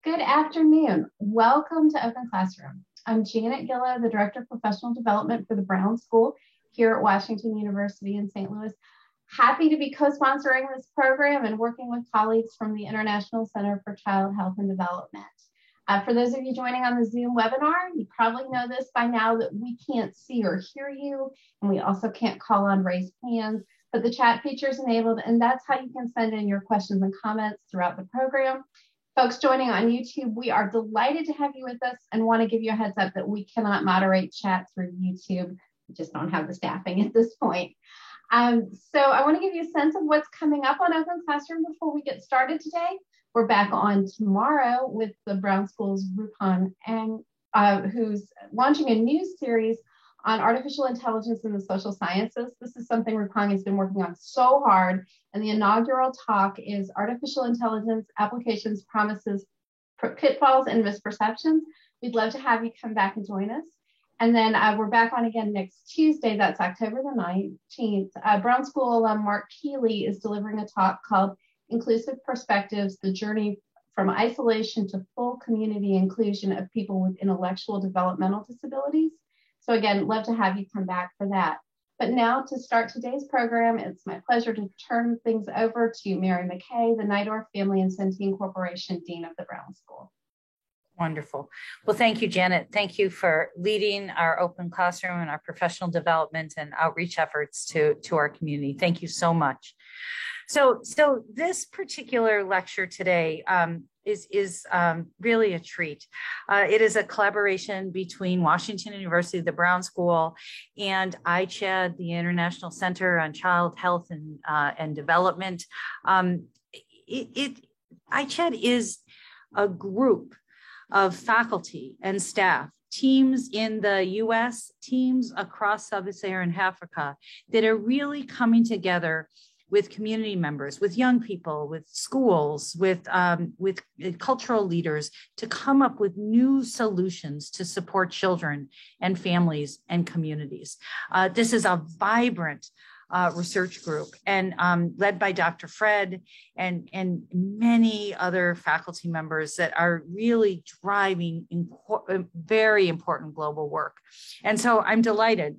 Good afternoon. Welcome to Open Classroom. I'm Janet Gillow, the Director of Professional Development for the Brown School here at Washington University in St. Louis. Happy to be co-sponsoring this program and working with colleagues from the International Center for Child Health and Development. For those of you joining on the Zoom webinar, you probably know this by now that we can't see or hear you, and we also can't call on raised hands, but the chat feature is enabled, and that's how you can send in your questions and comments throughout the program. Folks joining on YouTube, we are delighted to have you with us and want to give you a heads up that we cannot moderate chat through YouTube. We just don't have the staffing at this point. So I want to give you a sense of what's coming up on Open Classroom before we get started today. We're back on tomorrow with the Brown School's Ruphan Ang, who's launching a new series on artificial intelligence in the social sciences. This is something Ruphan has been working on so hard, and the inaugural talk is Artificial Intelligence Applications, Promises, Pitfalls, and Misperceptions. We'd love to have you come back and join us. And then we're back on again next Tuesday, that's October the 19th. Brown School alum Mark Keeley is delivering a talk called Inclusive Perspectives, the Journey from Isolation to Full Community Inclusion of People with Intellectual Developmental Disabilities. So again, love to have you come back for that. But now to start today's program, it's my pleasure to turn things over to Mary McKay, the Nidorf Family and Centene Corporation Dean of the Brown School. Wonderful. Well, thank you, Janet. Thank you for leading our open classroom and our professional development and outreach efforts to our community. Thank you so much. So this particular lecture today is really a treat. It is a collaboration between Washington University, the Brown School, and ICHED, the International Center on Child Health and Development. ICHED is a group of faculty and staff, teams in the US, teams across sub-Saharan Africa that are really coming together with community members, with young people, with schools, with cultural leaders to come up with new solutions to support children and families and communities. This is a vibrant research group and led by Dr. Fred and many other faculty members that are really driving very important global work. And so I'm delighted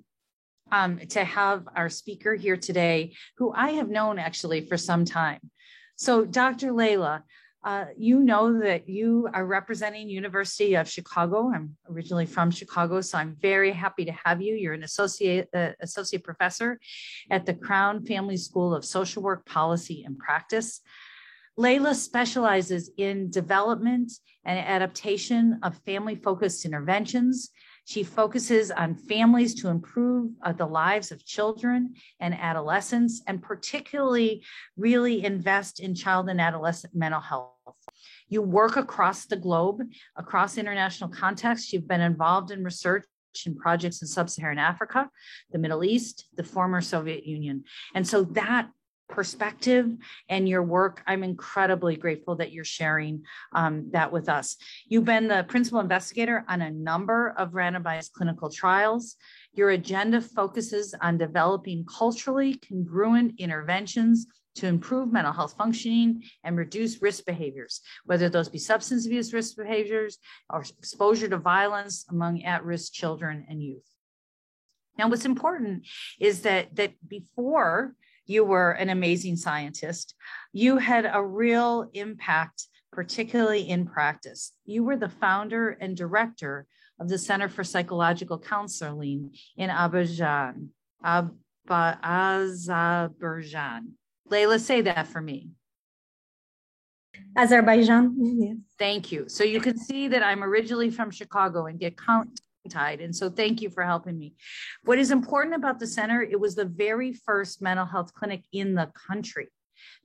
to have our speaker here today, who I have known actually for some time. So Dr. Layla, you know that you are representing University of Chicago. I'm originally from Chicago, so I'm very happy to have you. You're an associate professor at the Crown Family School of Social Work, Policy, and Practice. Layla specializes in development and adaptation of family-focused interventions. She focuses on families to improve the lives of children and adolescents, and particularly really invest in child and adolescent mental health. You work across the globe, across international contexts. You've been involved in research and projects in sub-Saharan Africa, the Middle East, the former Soviet Union. And so that perspective and your work, I'm incredibly grateful that you're sharing that with us. You've been the principal investigator on a number of randomized clinical trials. Your agenda focuses on developing culturally congruent interventions to improve mental health functioning and reduce risk behaviors, whether those be substance abuse risk behaviors or exposure to violence among at-risk children and youth. Now, what's important is that before you were an amazing scientist, you had a real impact, particularly in practice. You were the founder and director of the Center for Psychological Counseling in Azerbaijan. Layla, say that for me. Azerbaijan, yes. Thank you. So you can see that I'm originally from Chicago and get tied. And so thank you for helping me. What is important about the center, it was the very first mental health clinic in the country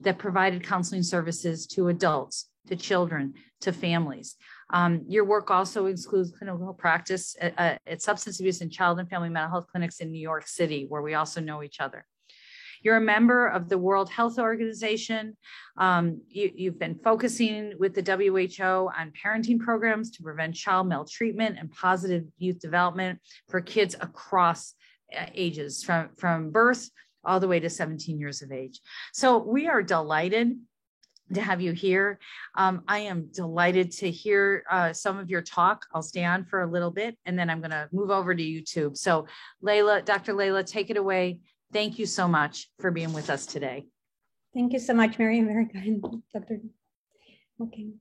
that provided counseling services to adults, to children, to families. Your work also includes clinical practice at substance abuse and child and family mental health clinics in New York City, where we also know each other. You're a member of the World Health Organization. You've been focusing with the WHO on parenting programs to prevent child maltreatment and positive youth development for kids across ages, from birth all the way to 17 years of age. So we are delighted to have you here. I am delighted to hear some of your talk. I'll stay on for a little bit and then I'm going to move over to YouTube. So Layla, Dr. Layla, take it away. Thank you so much for being with us today. Thank you so much, Mary. Very kind, Dr. Okay.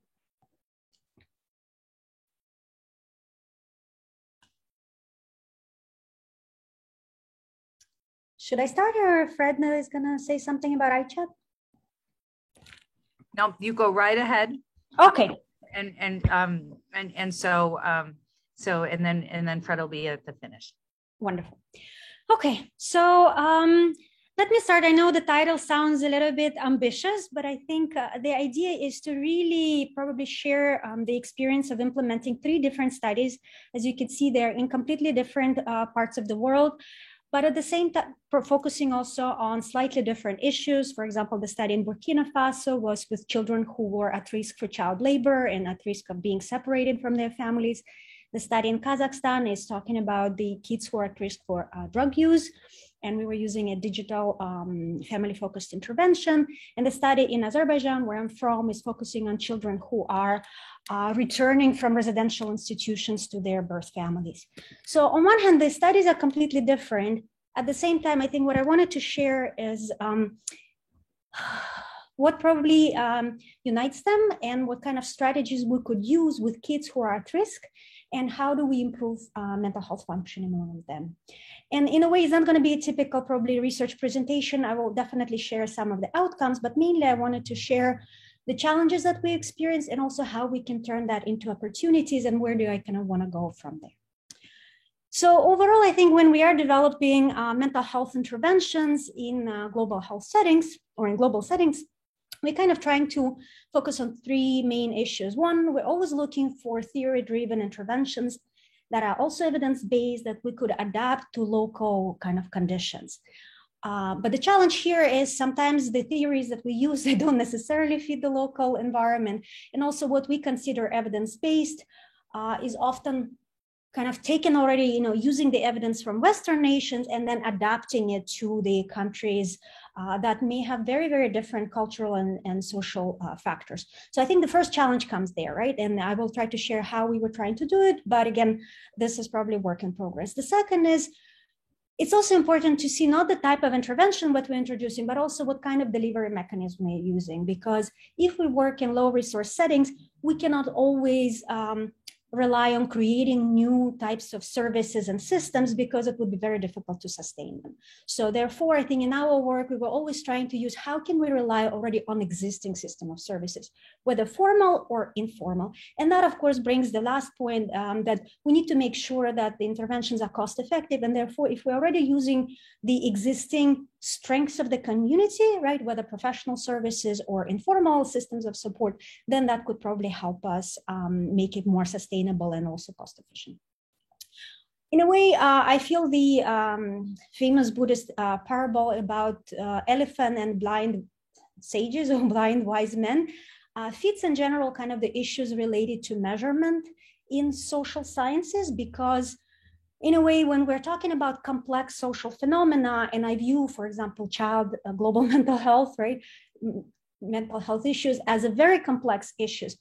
Should I start, or Fredna is going to say something about iChat? No, you go right ahead. Okay. And then Fred will be at the finish. Wonderful. Okay, so let me start. I know the title sounds a little bit ambitious, but I think the idea is to really probably share the experience of implementing 3 different studies. As you can see, they're in completely different parts of the world, but at the same time, focusing also on slightly different issues. For example, the study in Burkina Faso was with children who were at risk for child labor and at risk of being separated from their families. The study in Kazakhstan is talking about the kids who are at risk for drug use, and we were using a digital family-focused intervention. And the study in Azerbaijan, where I'm from, is focusing on children who are returning from residential institutions to their birth families. So on one hand, the studies are completely different. At the same time, I think what I wanted to share is what probably unites them and what kind of strategies we could use with kids who are at risk, and how do we improve mental health functioning among them. And in a way, it's not going to be a typical probably research presentation. I will definitely share some of the outcomes, but mainly I wanted to share the challenges that we experience and also how we can turn that into opportunities and where do I kind of want to go from there. So overall, I think when we are developing mental health interventions in global health settings or in global settings, we're kind of trying to focus on 3 main issues. One, we're always looking for theory-driven interventions that are also evidence-based, that we could adapt to local kind of conditions. But the challenge here is sometimes the theories that we use, they don't necessarily fit the local environment. And also what we consider evidence-based is often kind of taken already, using the evidence from Western nations and then adapting it to the countries that may have very, very different cultural and social factors. So I think the first challenge comes there, right? And I will try to share how we were trying to do it. But again, this is probably work in progress. The second is, it's also important to see not the type of intervention that we're introducing, but also what kind of delivery mechanism we're using. Because if we work in low resource settings, we cannot always rely on creating new types of services and systems because it would be very difficult to sustain them. So therefore, I think in our work, we were always trying to use how can we rely already on existing system of services, whether formal or informal. And that, of course, brings the last point that we need to make sure that the interventions are cost effective. And therefore, if we're already using the existing strengths of the community, right, whether professional services or informal systems of support, then that could probably help us make it more sustainable and also cost efficient. In a way, I feel the famous Buddhist parable about elephant and blind sages or blind wise men fits in general kind of the issues related to measurement in social sciences, because in a way, when we're talking about complex social phenomena, and I view, for example, child global mental health, right, mental health issues as a very complex issues,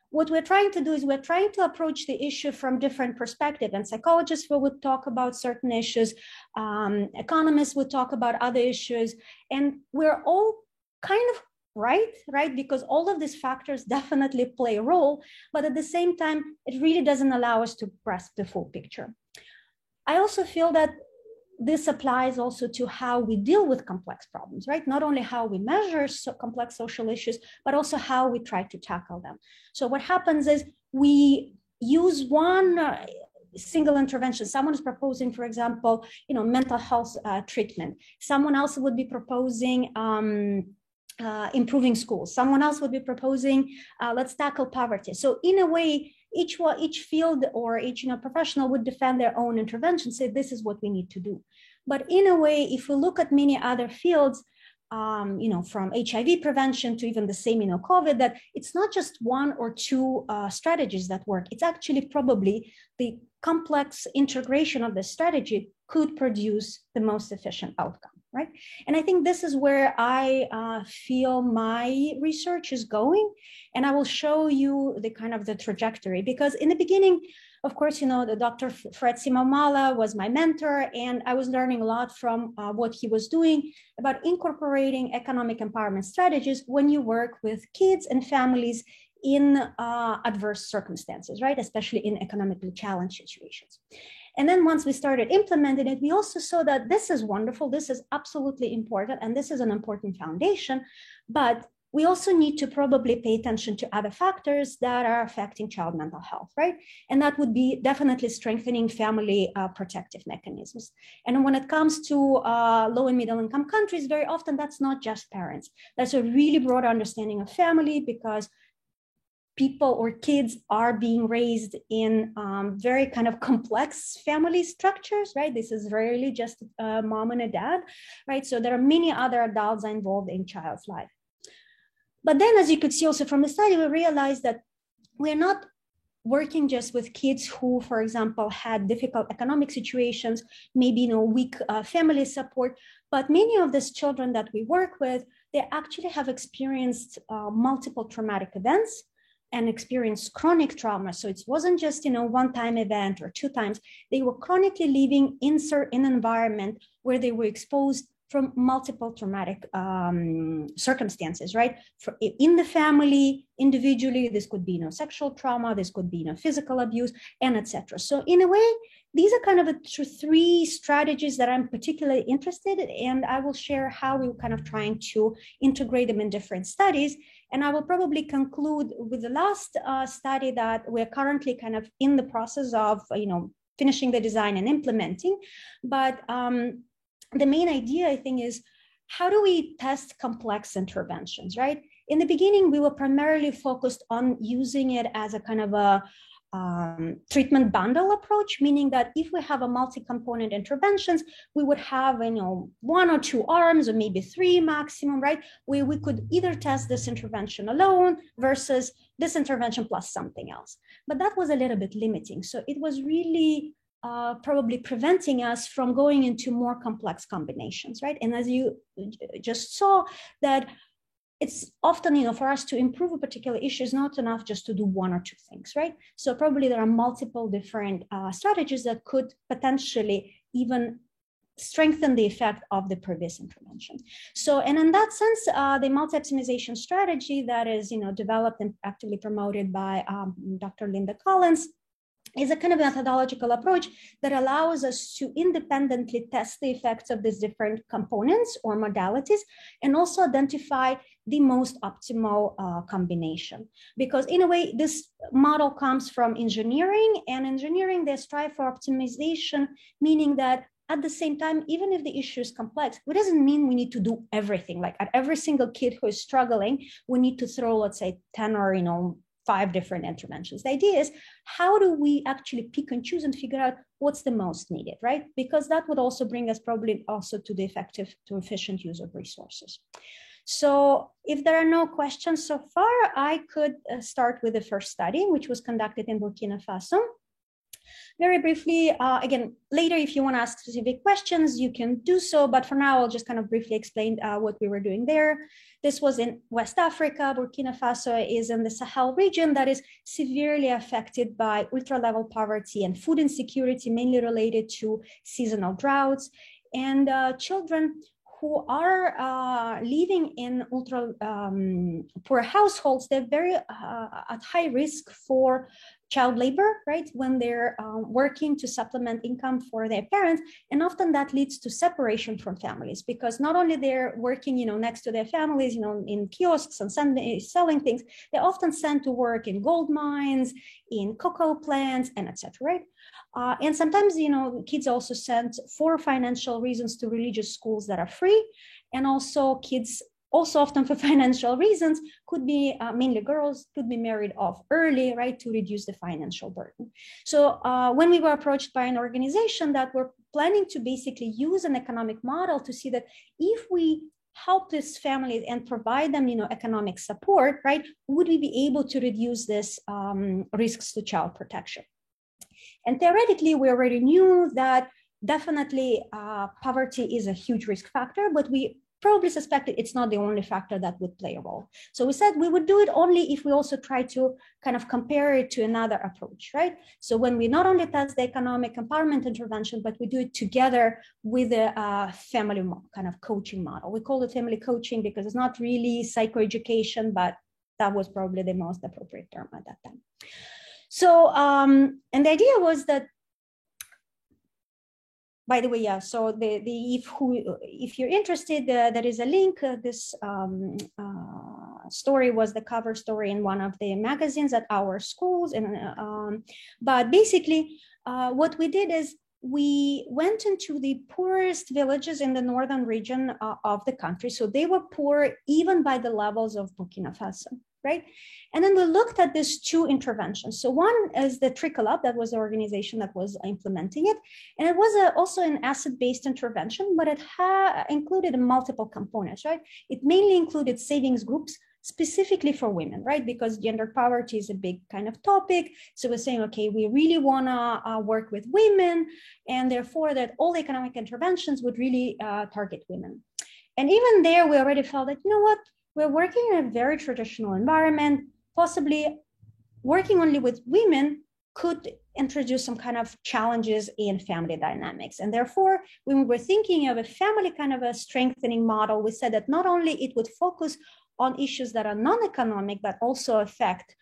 what we're trying to do is we're trying to approach the issue from different perspectives. And psychologists would talk about certain issues, economists would talk about other issues, and we're all kind of right? Because all of these factors definitely play a role, but at the same time, it really doesn't allow us to grasp the full picture. I also feel that this applies also to how we deal with complex problems, right? Not only how we measure complex social issues, but also how we try to tackle them. So what happens is we use one single intervention. Someone is proposing, for example, mental health treatment. Someone else would be proposing improving schools. Someone else would be proposing, let's tackle poverty. So in a way, each field or each professional would defend their own intervention, say this is what we need to do. But in a way, if we look at many other fields, from HIV prevention to even the same, COVID, that it's not just one or two strategies that work. It's actually probably the complex integration of the strategy could produce the most efficient outcome. right? And I think this is where I feel my research is going. And I will show you the kind of the trajectory, because in the beginning, of course, the Dr. Fred Simamala was my mentor, and I was learning a lot from what he was doing about incorporating economic empowerment strategies when you work with kids and families in adverse circumstances, right? Especially in economically challenged situations. And then once we started implementing it, we also saw that this is wonderful, this is absolutely important, and this is an important foundation, but we also need to probably pay attention to other factors that are affecting child mental health, right? And that would be definitely strengthening family protective mechanisms. And when it comes to low and middle income countries, very often that's not just parents. That's a really broad understanding of family, because people or kids are being raised in very kind of complex family structures, right? This is rarely just a mom and a dad, right? So there are many other adults involved in child's life. But then, as you could see also from the study, we realized that we're not working just with kids who, for example, had difficult economic situations, maybe weak family support, but many of these children that we work with, they actually have experienced multiple traumatic events and experienced chronic trauma. So it wasn't just one-time event or 2 times. They were chronically living in an environment where they were exposed from multiple traumatic circumstances, right? In the family, individually, this could be sexual trauma, this could be physical abuse, and etc. So in a way, these are kind of the 3 strategies that I'm particularly interested in, and I will share how we're kind of trying to integrate them in different studies. And I will probably conclude with the last study that we're currently kind of in the process of, finishing the design and implementing. But the main idea, I think, is how do we test complex interventions, right? In the beginning, we were primarily focused on using it as a kind of a treatment bundle approach, meaning that if we have a multi-component interventions, we would have 1 or 2 arms, or maybe 3 maximum, right? Where we could either test this intervention alone versus this intervention plus something else. But that was a little bit limiting. So it was really probably preventing us from going into more complex combinations, right? And as you just saw, that it's often, for us to improve a particular issue is not enough just to do 1 or 2 things, right? So probably there are multiple different strategies that could potentially even strengthen the effect of the previous intervention. So, and in that sense, the multi-optimization strategy that is, developed and actively promoted by Dr. Linda Collins is a kind of methodological approach that allows us to independently test the effects of these different components or modalities, and also identify the most optimal combination. Because in a way, this model comes from engineering, and engineering, they strive for optimization, meaning that at the same time, even if the issue is complex, it doesn't mean we need to do everything. Like at every single kid who is struggling, we need to throw, let's say, 10 or 5 different interventions. The idea is, how do we actually pick and choose and figure out what's the most needed, right? Because that would also bring us probably also to the effective to efficient use of resources. So if there are no questions so far, I could start with the first study, which was conducted in Burkina Faso. Very briefly, again, later, if you want to ask specific questions, you can do so. But for now, I'll just kind of briefly explain what we were doing there. This was in West Africa. Burkina Faso is in the Sahel region that is severely affected by ultra-level poverty and food insecurity, mainly related to seasonal droughts. And children who are living in ultra poor households, they're very at high risk for child labor, right? When they're working to supplement income for their parents. And often that leads to separation from families, because not only they're working, next to their families, in kiosks and selling things, they're often sent to work in gold mines, in cocoa plants, and etc., right? And sometimes, kids are also sent for financial reasons to religious schools that are free. And also kids, also often for financial reasons, could be mainly girls, could be married off early, right, to reduce the financial burden. So when we were approached by an organization that were planning to basically use an economic model to see that if we help these families and provide them, economic support, right, would we be able to reduce this risks to child protection? And theoretically, we already knew that definitely poverty is a huge risk factor, but we probably suspected it's not the only factor that would play a role. So we said we would do it only if we also try to kind of compare it to another approach, right? So when we not only test the economic empowerment intervention, but we do it together with a family kind of coaching model. We call it family coaching because it's not really psychoeducation, but that was probably the most appropriate term at that time. So, and the idea was that, by the way, yeah, so if you're interested, there is a link. This story was the cover story in one of the magazines at our schools. But basically, what we did is we went into the poorest villages in the northern region of the country. So they were poor even by the levels of Burkina Faso, right? And then we looked at these two interventions. So one is the Trickle Up, that was the organization that was implementing it. And it was also an asset-based intervention, but it included multiple components, right? It mainly included savings groups, specifically for women, right? Because gender poverty is a big kind of topic. So we're saying, okay, we really wanna work with women, and therefore that all economic interventions would really target women. And even there, we already felt that, you know what, we're working in a very traditional environment, possibly working only with women could introduce some kind of challenges in family dynamics. And therefore, when we were thinking of a family kind of a strengthening model, we said that not only it would focus on issues that are non-economic, but also affect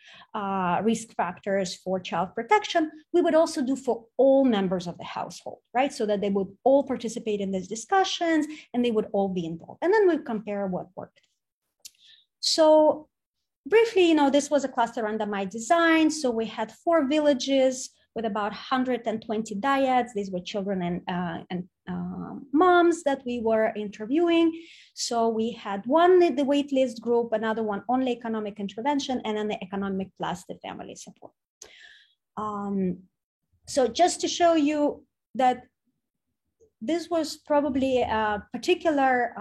risk factors for child protection, we would also do for all members of the household, right? So that they would all participate in these discussions and they would all be involved. And then we compare what worked. So briefly, this was a cluster randomized design. So we had 4 villages with about 120 dyads. These were children and moms that we were interviewing. So we had one, the waitlist group, another one only economic intervention, and then the economic plus the family support. So just to show you that this was probably a particular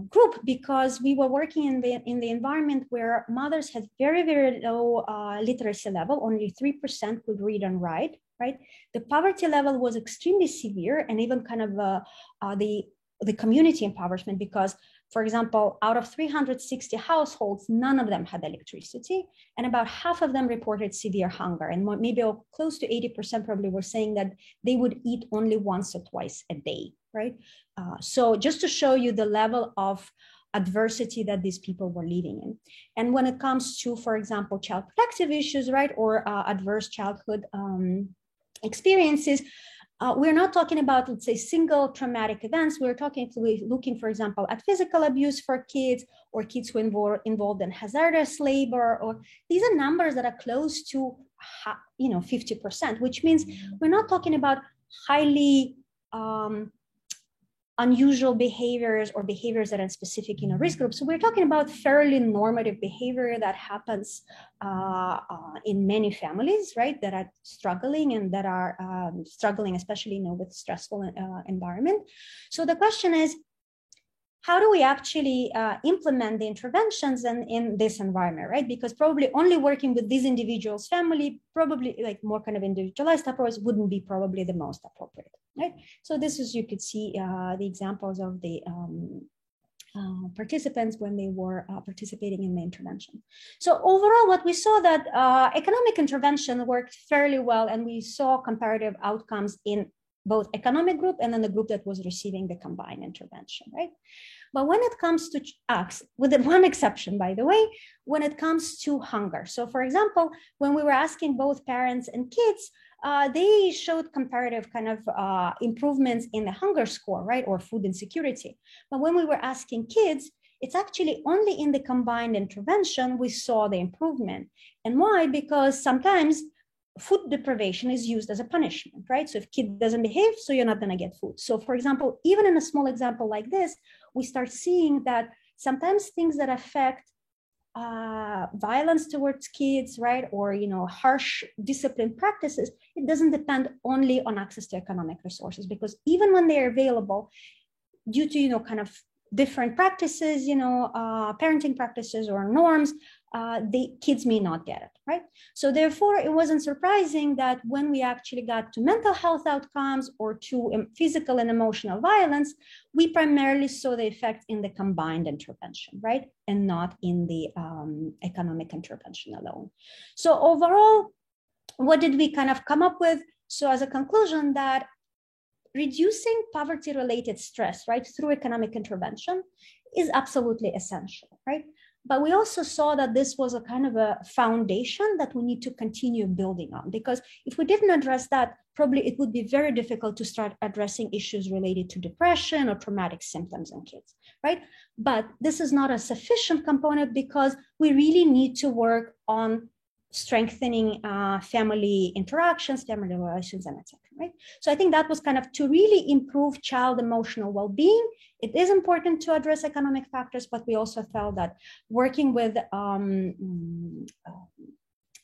group, because we were working in the environment where mothers had very, very low literacy level. Only 3% could read and write, right? The poverty level was extremely severe, and even kind of the community impoverishment, because, for example, out of 360 households, none of them had electricity, and about half of them reported severe hunger, and maybe close to 80% probably were saying that they would eat only once or twice a day, right? So just to show you the level of adversity that these people were living in. And when it comes to, for example, child protective issues, right, or adverse childhood experiences, we're not talking about, let's say, single traumatic events. We're looking, for example, at physical abuse for kids, or kids who are involved in hazardous labor, or these are numbers that are close to 50%, which means we're not talking about highly unusual behaviors or behaviors that are specific risk groups. So we're talking about fairly normative behavior that happens in many families, right, that are struggling and that are struggling, especially with stressful environment. So the question is, how do we actually implement the interventions in this environment, right? Because probably only working with these individuals' family, probably like more kind of individualized approach wouldn't be probably the most appropriate, right? So this is, you could see the examples of the participants when they were participating in the intervention. So overall, what we saw that economic intervention worked fairly well, and we saw comparative outcomes in both economic group and then the group that was receiving the combined intervention, right? But when it comes to acts, with one exception, by the way, when it comes to hunger. So for example, when we were asking both parents and kids, they showed comparative kind of improvements in the hunger score, right? Or food insecurity. But when we were asking kids, it's actually only in the combined intervention we saw the improvement. And why? Because sometimes food deprivation is used as a punishment, right? So if kid doesn't behave, so you're not gonna get food. So for example, even in a small example like this, we start seeing that sometimes things that affect violence towards kids, right? Or, harsh discipline practices, it doesn't depend only on access to economic resources, because even when they're available, due to, kind of different practices, parenting practices or norms, the kids may not get it, right? So therefore, it wasn't surprising that when we actually got to mental health outcomes or to physical and emotional violence, we primarily saw the effect in the combined intervention, right? And not in the economic intervention alone. So overall, what did we kind of come up with? So as a conclusion, that reducing poverty-related stress, right, through economic intervention is absolutely essential, right? But we also saw that this was a kind of a foundation that we need to continue building on, because if we didn't address that, probably it would be very difficult to start addressing issues related to depression or traumatic symptoms in kids, right? But this is not a sufficient component because we really need to work on strengthening family interactions, family relations, and etc. Right? So I think that was kind of to really improve child emotional well-being. It is important to address economic factors, but we also felt that working with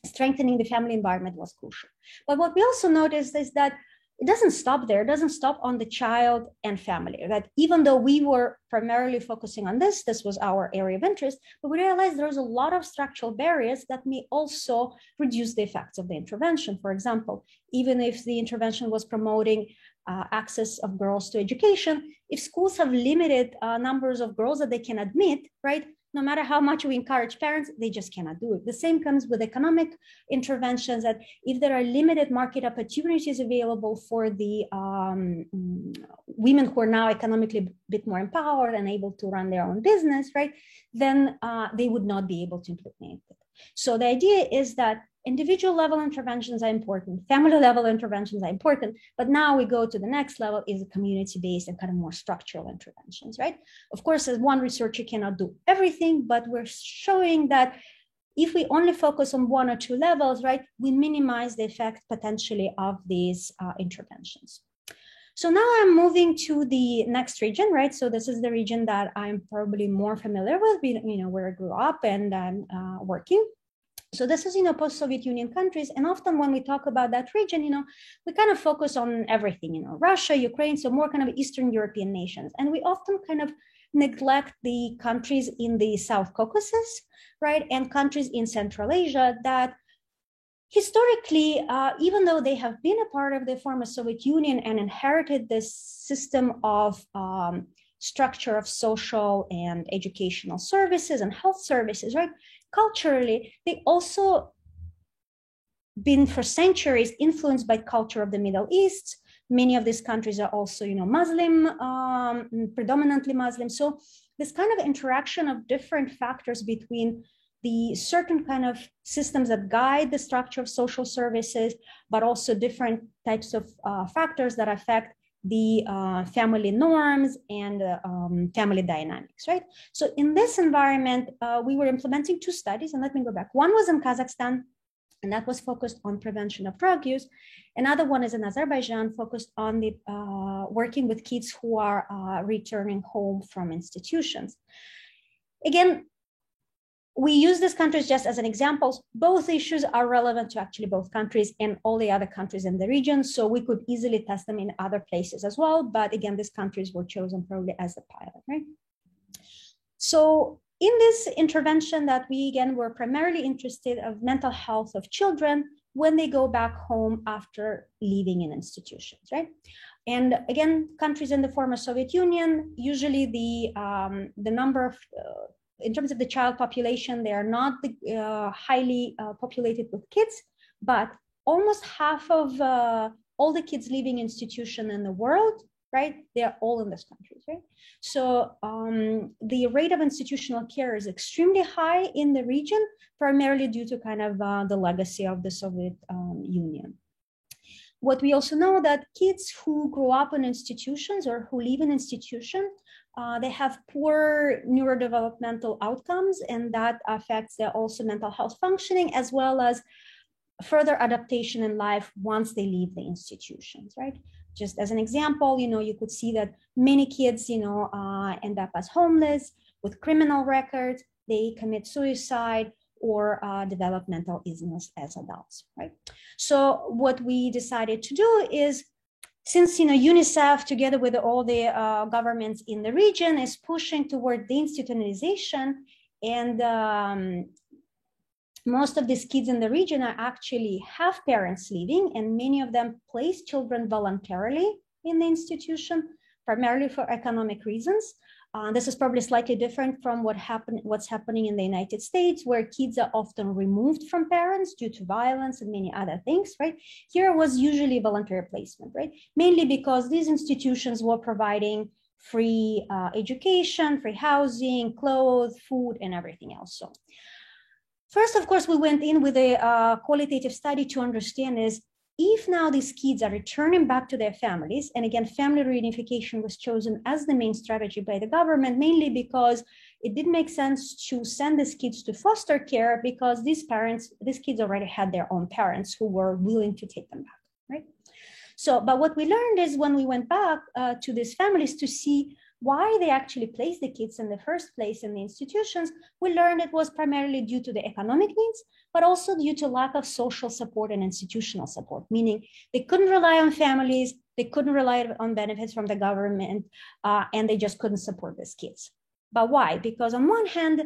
strengthening the family environment was crucial. But what we also noticed is that it doesn't stop there. It doesn't stop on the child and family. That even though we were primarily focusing on this was our area of interest, but we realized there's a lot of structural barriers that may also reduce the effects of the intervention. For example, even if the intervention was promoting access of girls to education, if schools have limited numbers of girls that they can admit, right? No matter how much we encourage parents, they just cannot do it. The same comes with economic interventions, that if there are limited market opportunities available for the women who are now economically a bit more empowered and able to run their own business, right, then they would not be able to implement it. So the idea is that individual level interventions are important, family level interventions are important, but now we go to the next level, is community-based and kind of more structural interventions, right? Of course, as one researcher cannot do everything, but we're showing that if we only focus on one or two levels, right, we minimize the effect potentially of these interventions. So now I'm moving to the next region, right? So this is the region that I'm probably more familiar with, where I grew up and I'm working. So this is, post-Soviet Union countries. And often when we talk about that region, we kind of focus on everything, Russia, Ukraine, so more kind of Eastern European nations. And we often kind of neglect the countries in the South Caucasus, right? And countries in Central Asia that historically, even though they have been a part of the former Soviet Union and inherited this system of structure of social and educational services and health services, right? Culturally, they also been for centuries influenced by culture of the Middle East. Many of these countries are also, Muslim, predominantly Muslim. So this kind of interaction of different factors between the certain kind of systems that guide the structure of social services, but also different types of factors that affect the family norms and family dynamics, right? So in this environment, we were implementing two studies, and let me go back. One was in Kazakhstan, and that was focused on prevention of drug use. Another one is in Azerbaijan, focused on the working with kids who are returning home from institutions. Again, we use these countries just as an example. Both issues are relevant to actually both countries and all the other countries in the region. So we could easily test them in other places as well. But again, these countries were chosen probably as a pilot, right? So in this intervention that we, again, were primarily interested of mental health of children when they go back home after leaving in institutions, right? And again, countries in the former Soviet Union, usually the number of in terms of the child population, they are not highly populated with kids, but almost half of all the kids leaving institution in the world, right? They are all in this country, right? So the rate of institutional care is extremely high in the region, primarily due to kind of the legacy of the Soviet Union. What we also know that kids who grow up in institutions or who live in institutions, they have poor neurodevelopmental outcomes, and that affects their also mental health functioning, as well as further adaptation in life once they leave the institutions, right? Just as an example, you could see that many kids, end up as homeless with criminal records, they commit suicide or develop mental illness as adults, right? So what we decided to do is, since UNICEF, together with all the governments in the region, is pushing toward deinstitutionalization and most of these kids in the region are actually have parents living, and many of them place children voluntarily in the institution, primarily for economic reasons. This is probably slightly different from what's happening in the United States, where kids are often removed from parents due to violence and many other things, right? Here was usually voluntary placement, right? Mainly because these institutions were providing free education, free housing, clothes, food, and everything else. So first, of course, we went in with a qualitative study to understand is if now these kids are returning back to their families, and again, family reunification was chosen as the main strategy by the government, mainly because it didn't make sense to send these kids to foster care because these kids already had their own parents who were willing to take them back, right? So, but what we learned is when we went back to these families to see why they actually placed the kids in the first place in the institutions, we learned it was primarily due to the economic needs, but also due to lack of social support and institutional support, meaning they couldn't rely on families, they couldn't rely on benefits from the government, and they just couldn't support these kids. But why? Because on one hand,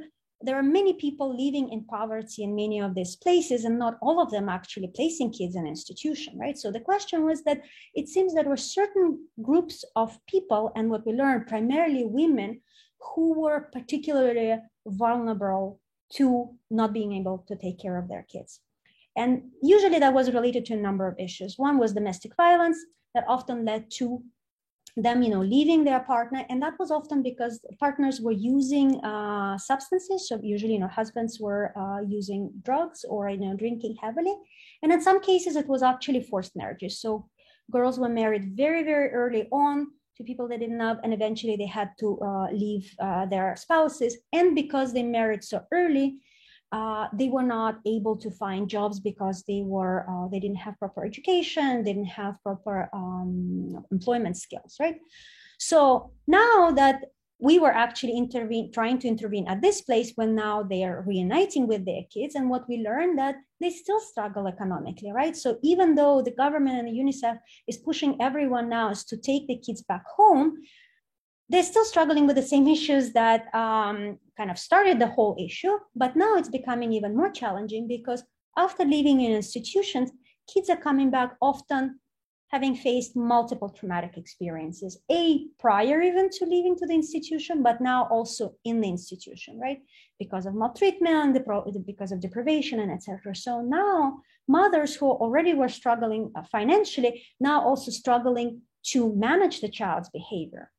there are many people living in poverty in many of these places, and not all of them actually placing kids in institution, right? So the question was that it seems there were certain groups of people, and what we learned, primarily women, who were particularly vulnerable to not being able to take care of their kids. And usually that was related to a number of issues. One was domestic violence that often led to them, leaving their partner, and that was often because partners were using substances. So usually, husbands were using drugs or drinking heavily, and in some cases, it was actually forced marriages. So girls were married very, very early on to people they didn't love, and eventually they had to leave their spouses. And because they married so early, they were not able to find jobs because they didn't have proper education, they didn't have proper employment skills, right? So now that we were actually trying to intervene at this place when now they are reuniting with their kids, and what we learned that they still struggle economically, right? So even though the government and the UNICEF is pushing everyone now to take the kids back home, they're still struggling with the same issues that kind of started the whole issue, but now it's becoming even more challenging because after leaving in institutions, kids are coming back often having faced multiple traumatic experiences, prior even to leaving to the institution, but now also in the institution, right? Because of maltreatment, because of deprivation, and etc. So now mothers who already were struggling financially, now also struggling to manage the child's behavior.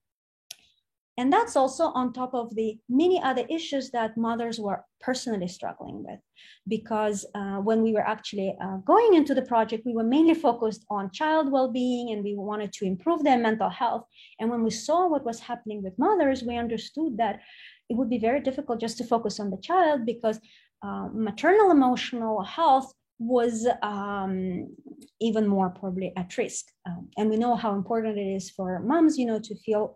And that's also on top of the many other issues that mothers were personally struggling with. Because when we were actually going into the project, we were mainly focused on child well-being and we wanted to improve their mental health. And when we saw what was happening with mothers, we understood that it would be very difficult just to focus on the child because maternal emotional health was even more probably at risk. And we know how important it is for moms, to feel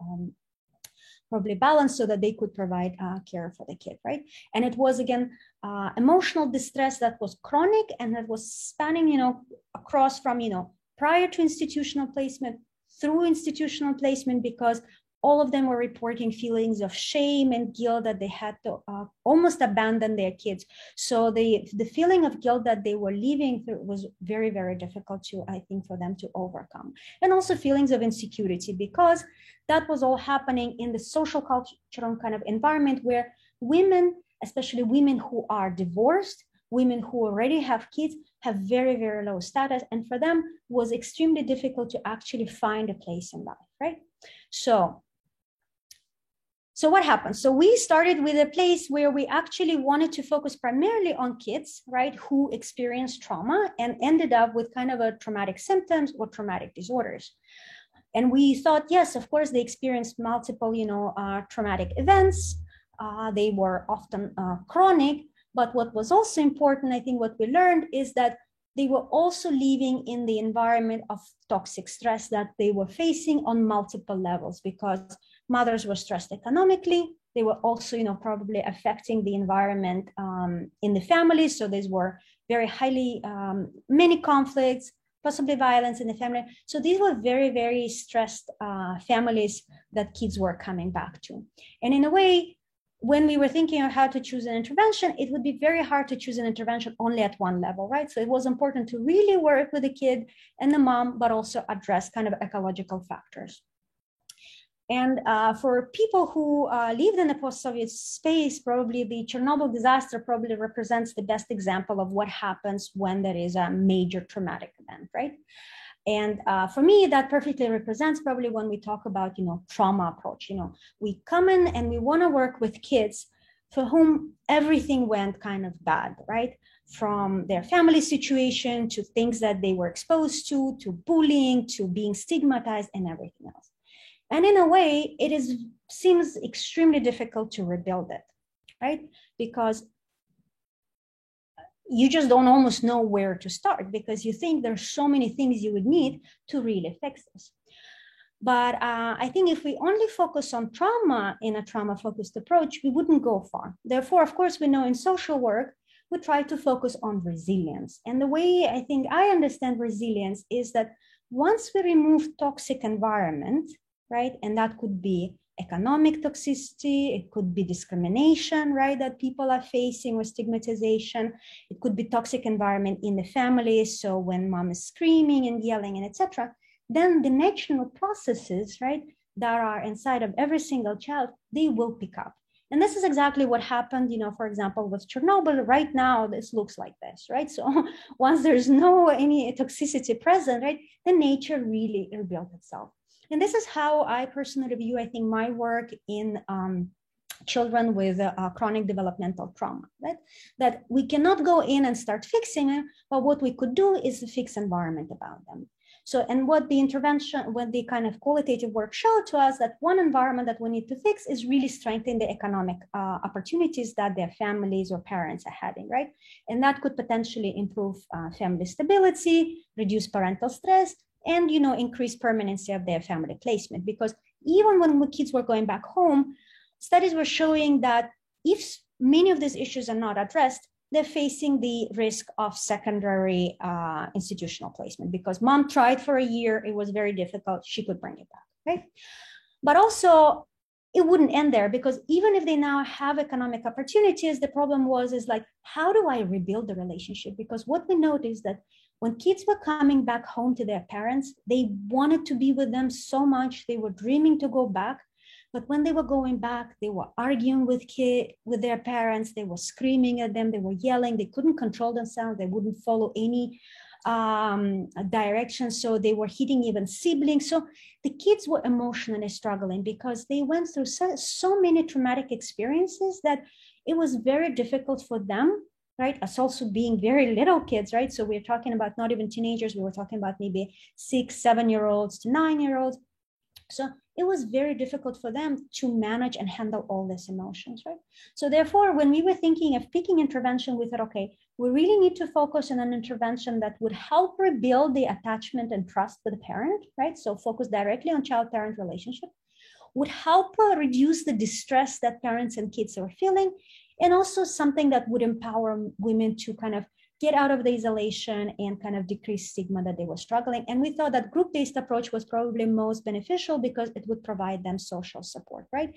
probably balanced so that they could provide care for the kid, right? And it was, again, emotional distress that was chronic and that was spanning, across from, prior to institutional placement through institutional placement, because all of them were reporting feelings of shame and guilt that they had to almost abandon their kids. So the feeling of guilt that they were living through was very, very difficult I think, for them to overcome. And also feelings of insecurity, because that was all happening in the social cultural kind of environment where women, especially women who are divorced, women who already have kids, have very, very low status. And for them was extremely difficult to actually find a place in life, right? So what happened? So we started with a place where we actually wanted to focus primarily on kids, right, who experienced trauma and ended up with kind of a traumatic symptoms or traumatic disorders. And we thought, yes, of course, they experienced multiple, traumatic events. They were often chronic. But what was also important, I think what we learned is that they were also living in the environment of toxic stress that they were facing on multiple levels, because mothers were stressed economically. They were also, probably affecting the environment in the family. So these were very highly, many conflicts, possibly violence in the family. So these were very, very stressed families that kids were coming back to. And in a way, when we were thinking of how to choose an intervention, it would be very hard to choose an intervention only at one level, right? So it was important to really work with the kid and the mom, but also address kind of ecological factors. And for people who lived in the post-Soviet space, probably the Chernobyl disaster probably represents the best example of what happens when there is a major traumatic event, right? And for me, that perfectly represents probably when we talk about, trauma approach. We come in and we want to work with kids for whom everything went kind of bad, right? From their family situation to things that they were exposed to bullying, to being stigmatized and everything else. And in a way, seems extremely difficult to rebuild it, right? Because you just don't almost know where to start because you think there's so many things you would need to really fix this. But I think if we only focus on trauma in a trauma-focused approach, we wouldn't go far. Therefore, of course, we know in social work, we try to focus on resilience. And the way I think I understand resilience is that once we remove toxic environment, right? And that could be economic toxicity, it could be discrimination, right? That people are facing or stigmatization. It could be toxic environment in the family. So when mom is screaming and yelling and etc., then the natural processes, right, that are inside of every single child, they will pick up. And this is exactly what happened, for example, with Chernobyl. Right now, this looks like this, right? So once there's any toxicity present, right, the nature really rebuilt itself. And this is how I personally view, I think, my work in children with chronic developmental trauma, right? That we cannot go in and start fixing them, but what we could do is fix environment about them. So, and what the kind of qualitative work showed to us, that one environment that we need to fix is really strengthen the economic opportunities that their families or parents are having, right? And that could potentially improve family stability, reduce parental stress, and increase permanency of their family placement. Because even when kids were going back home, studies were showing that if many of these issues are not addressed, they're facing the risk of secondary institutional placement, because mom tried for a year, it was very difficult, she could bring it back, right? But also, it wouldn't end there, because even if they now have economic opportunities, the problem is like, how do I rebuild the relationship? Because what we noticed that when kids were coming back home to their parents, they wanted to be with them so much, they were dreaming to go back. But when they were going back, they were arguing with their parents, they were screaming at them, they were yelling, they couldn't control themselves, they wouldn't follow any direction, so they were hitting even siblings. So the kids were emotionally struggling because they went through so many traumatic experiences that it was very difficult for them, right? Us also being very little kids, right? So we're talking about not even teenagers, we were talking about maybe 6-7-year-olds to 9-year-olds. So it was very difficult for them to manage and handle all these emotions, right? So therefore, when we were thinking of picking intervention, we thought, okay, we really need to focus on an intervention that would help rebuild the attachment and trust with the parent, right? So focus directly on child-parent relationship, would help reduce the distress that parents and kids are feeling, and also something that would empower women to kind of get out of the isolation and kind of decrease stigma that they were struggling. And we thought that group-based approach was probably most beneficial because it would provide them social support, right?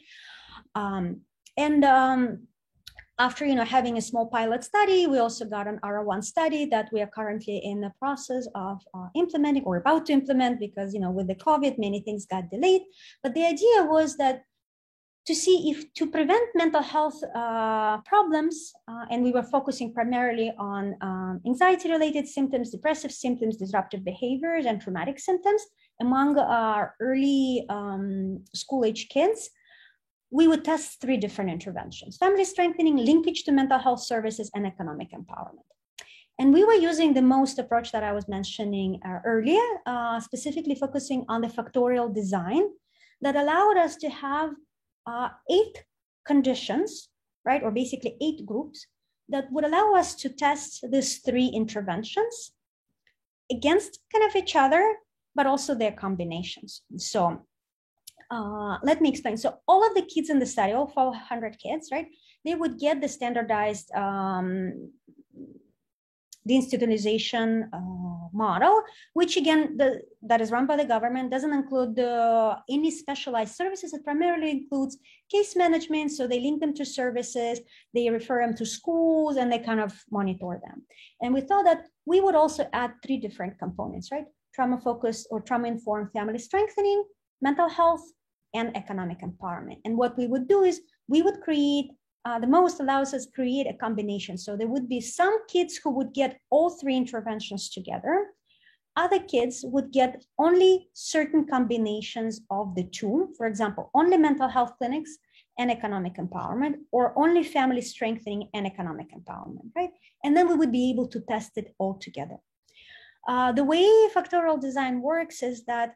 After having a small pilot study, we also got an R1 study that we are currently in the process of implementing, or about to implement, because with the COVID, many things got delayed. But the idea was that to see if to prevent mental health problems, and we were focusing primarily on anxiety-related symptoms, depressive symptoms, disruptive behaviors, and traumatic symptoms among our early school-age kids, we would test 3 different interventions: family strengthening, linkage to mental health services, and economic empowerment. And we were using the MOST approach that I was mentioning earlier, specifically focusing on the factorial design that allowed us to have 8 conditions, right? Or basically 8 groups that would allow us to test these 3 interventions against kind of each other, but also their combinations. So let me explain. So all of the kids in the study, all 400 kids, right? They would get the standardized deinstitutionalization model, which again, that is run by the government, doesn't include any specialized services. It primarily includes case management. So they link them to services, they refer them to schools, and they kind of monitor them. And we thought that we would also add 3 different components, right? Trauma-focused or trauma-informed family strengthening, mental health, and economic empowerment. And what we would do is we would create the most allows us to create a combination. So there would be some kids who would get all 3 interventions together. Other kids would get only certain combinations of the 2. For example, only mental health clinics and economic empowerment, or only family strengthening and economic empowerment, right? And then we would be able to test it all together. The way factorial design works is that,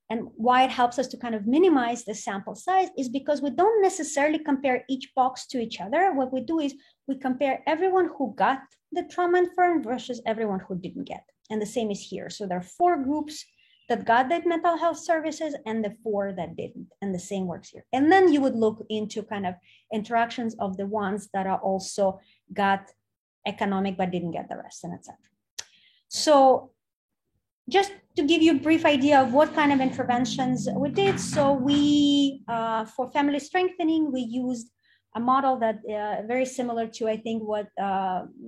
and why it helps us to kind of minimize the sample size, is because we don't necessarily compare each box to each other. What we do is we compare everyone who got the trauma-informed versus everyone who didn't get. And the same is here. So there are 4 groups that got the mental health services and the 4 that didn't. And the same works here. And then you would look into kind of interactions of the ones that are also got economic but didn't get the rest, and etc. So just to give you a brief idea of what kind of interventions we did. So we, for family strengthening, we used a model that very similar to, I think, what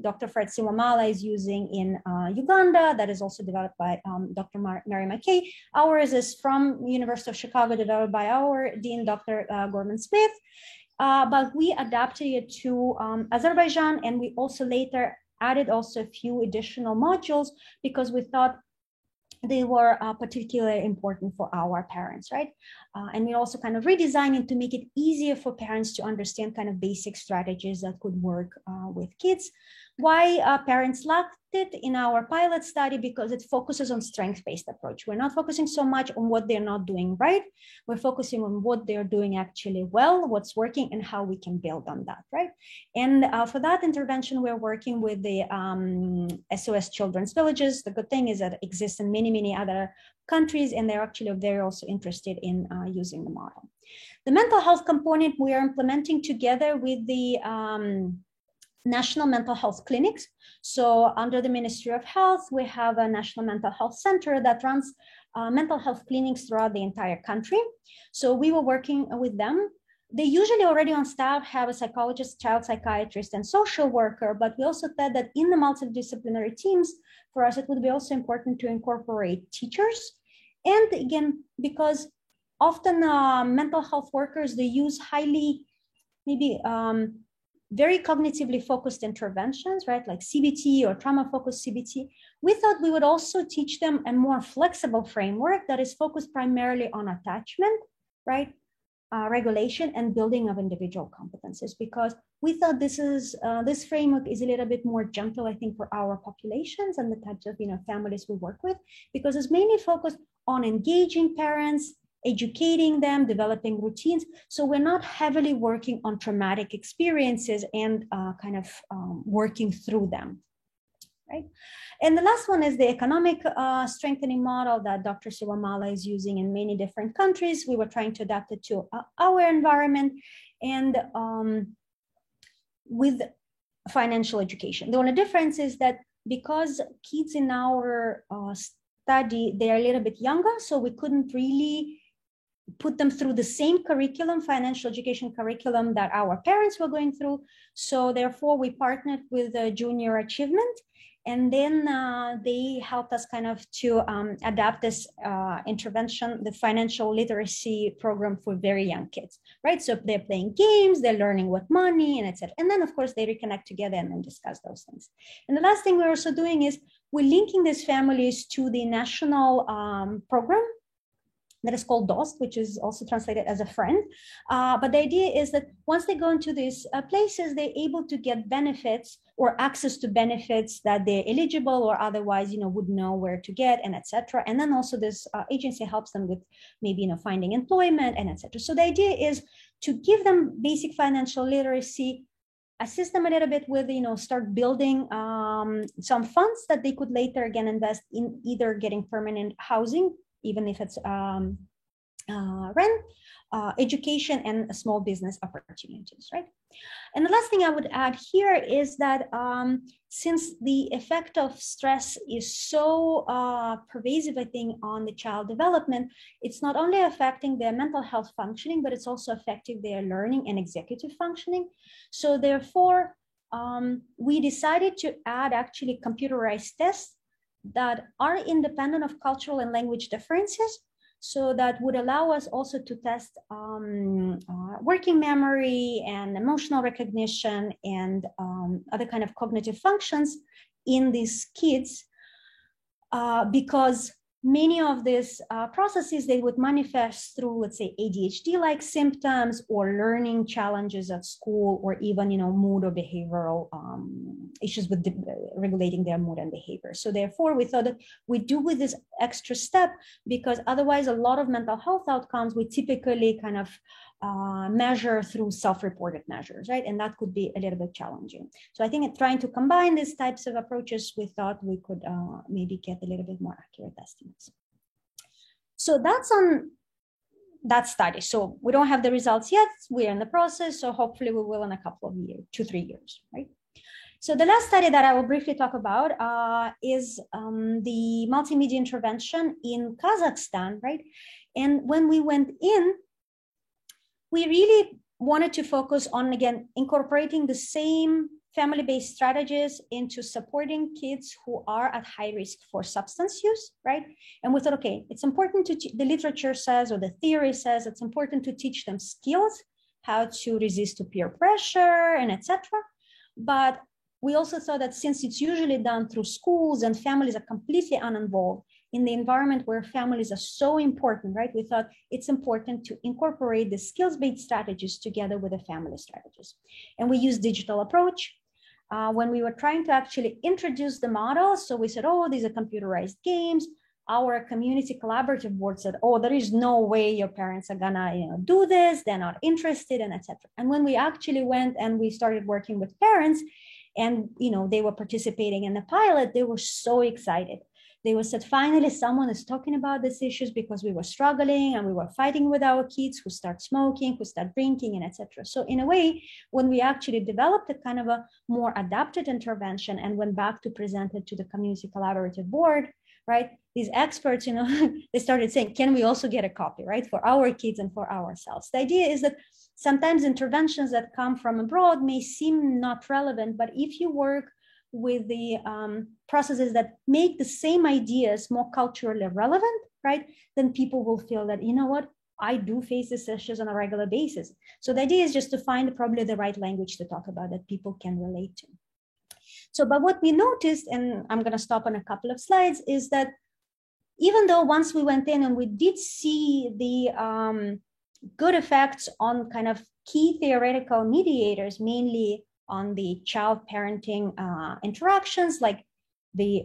Dr. Fred Siwamala is using in Uganda, that is also developed by Dr. Mary McKay. Ours is from University of Chicago, developed by our dean, Dr. Gorman Smith. But we adapted it to Azerbaijan, and we also later added also a few additional modules because we thought they were particularly important for our parents, right? And we also kind of redesigned it to make it easier for parents to understand kind of basic strategies that could work with kids. Why parents lacked it in our pilot study? Because it focuses on strength-based approach. We're not focusing so much on what they're not doing right. We're focusing on what they're doing actually well, what's working, and how we can build on that, right? And for that intervention, we're working with the SOS Children's Villages. The good thing is that it exists in many, many other countries, and they're actually very also interested in using the model. The mental health component we are implementing together with the national mental health clinics. So under the Ministry of Health, we have a National Mental Health Center that runs mental health clinics throughout the entire country. So we were working with them. They usually already on staff have a psychologist, child psychiatrist, and social worker, but we also said that in the multidisciplinary teams, for us, it would be also important to incorporate teachers. And again, because often mental health workers, they use highly, maybe very cognitively focused interventions, right? Like CBT or trauma-focused CBT. We thought we would also teach them a more flexible framework that is focused primarily on attachment, right? Regulation and building of individual competencies, because we thought this framework is a little bit more gentle, I think, for our populations and the types of families we work with, because it's mainly focused on engaging parents, educating them, developing routines. So we're not heavily working on traumatic experiences and working through them, right? And the last one is the economic strengthening model that Dr. Siwamala is using in many different countries. We were trying to adapt it to our environment and with financial education. The only difference is that because kids in our study, they're a little bit younger, so we couldn't really put them through the same curriculum, financial education curriculum that our parents were going through. So therefore we partnered with Junior Achievement, and then they helped us kind of to adapt this intervention, the financial literacy program for very young kids, right? So they're playing games, they're learning what money and etc. And then of course they reconnect together and then discuss those things. And the last thing we're also doing is we're linking these families to the national program that is called DOST, which is also translated as a friend. But the idea is that once they go into these places, they're able to get benefits or access to benefits that they're eligible or otherwise, would know where to get and etc. And then also this agency helps them with maybe, finding employment and etc. So the idea is to give them basic financial literacy, assist them a little bit with, start building some funds that they could later again invest in either getting permanent housing, even if it's rent, education, and small business opportunities, right? And the last thing I would add here is that since the effect of stress is so pervasive, I think, on the child development, it's not only affecting their mental health functioning, but it's also affecting their learning and executive functioning. So therefore, we decided to add actually computerized tests that are independent of cultural and language differences. So that would allow us also to test working memory and emotional recognition and other kind of cognitive functions in these kids, because many of these processes, they would manifest through, let's say, ADHD-like symptoms or learning challenges at school, or even, mood or behavioral issues with regulating their mood and behavior. So therefore, we thought that we do with this extra step, because otherwise a lot of mental health outcomes we typically kind of measure through self-reported measures, right? And that could be a little bit challenging. So I think trying to combine these types of approaches, we thought we could maybe get a little bit more accurate estimates. So that's on that study. So we don't have the results yet. We're in the process. So hopefully we will in a couple of years, 2-3 years, right? So the last study that I will briefly talk about is the multimedia intervention in Kazakhstan, right? And when we went in, we really wanted to focus on, again, incorporating the same family-based strategies into supporting kids who are at high risk for substance use, right? And we thought, okay, it's important to, the literature says, or the theory says, it's important to teach them skills, how to resist to peer pressure and etc. But we also thought that since it's usually done through schools and families are completely uninvolved, in the environment where families are so important, right? We thought it's important to incorporate the skills-based strategies together with the family strategies. And we used digital approach when we were trying to actually introduce the model. So we said, oh, these are computerized games. Our community collaborative board said, oh, there is no way your parents are gonna do this. They're not interested, and etc. And when we actually went and we started working with parents and they were participating in the pilot, they were so excited. They were said, finally, someone is talking about these issues, because we were struggling and we were fighting with our kids who start smoking, who start drinking, and etc. So in a way, when we actually developed a kind of a more adapted intervention and went back to present it to the community collaborative board, right? These experts, they started saying, can we also get a copy, right? For our kids and for ourselves. The idea is that sometimes interventions that come from abroad may seem not relevant, but if you work with the processes that make the same ideas more culturally relevant, right? Then people will feel that, what, I do face these issues on a regular basis. So the idea is just to find probably the right language to talk about that people can relate to. So, but what we noticed, and I'm going to stop on a couple of slides, is that even though once we went in and we did see the good effects on kind of key theoretical mediators, mainly on the child parenting interactions, like the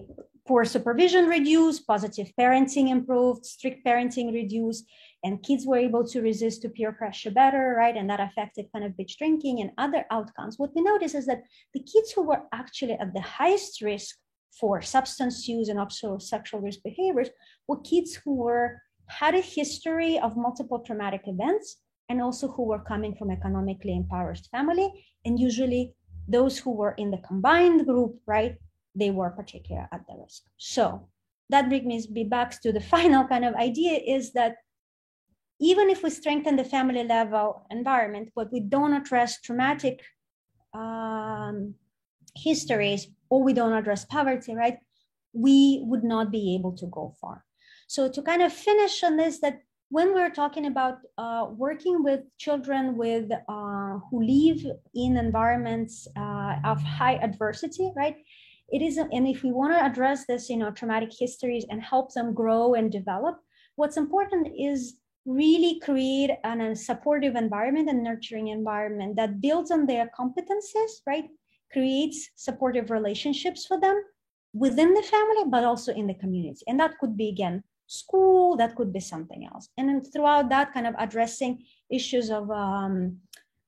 poor supervision reduced, positive parenting improved, strict parenting reduced, and kids were able to resist to peer pressure better, right? And that affected kind of binge drinking and other outcomes. What we noticed is that the kids who were actually at the highest risk for substance use and also sexual risk behaviors were kids who had a history of multiple traumatic events, and also who were coming from economically impoverished family. And usually those who were in the combined group, right, they were particularly at the risk. So that brings me back to the final kind of idea, is that even if we strengthen the family level environment, but we don't address traumatic histories, or we don't address poverty, right, we would not be able to go far. So to kind of finish on this, that when we're talking about working with children with who live in environments of high adversity, right? It is, and if we want to address this, traumatic histories and help them grow and develop, what's important is really create a supportive environment and nurturing environment that builds on their competencies, right? Creates supportive relationships for them within the family, but also in the community. And that could be, again, school, that could be something else. And then throughout that, kind of addressing issues of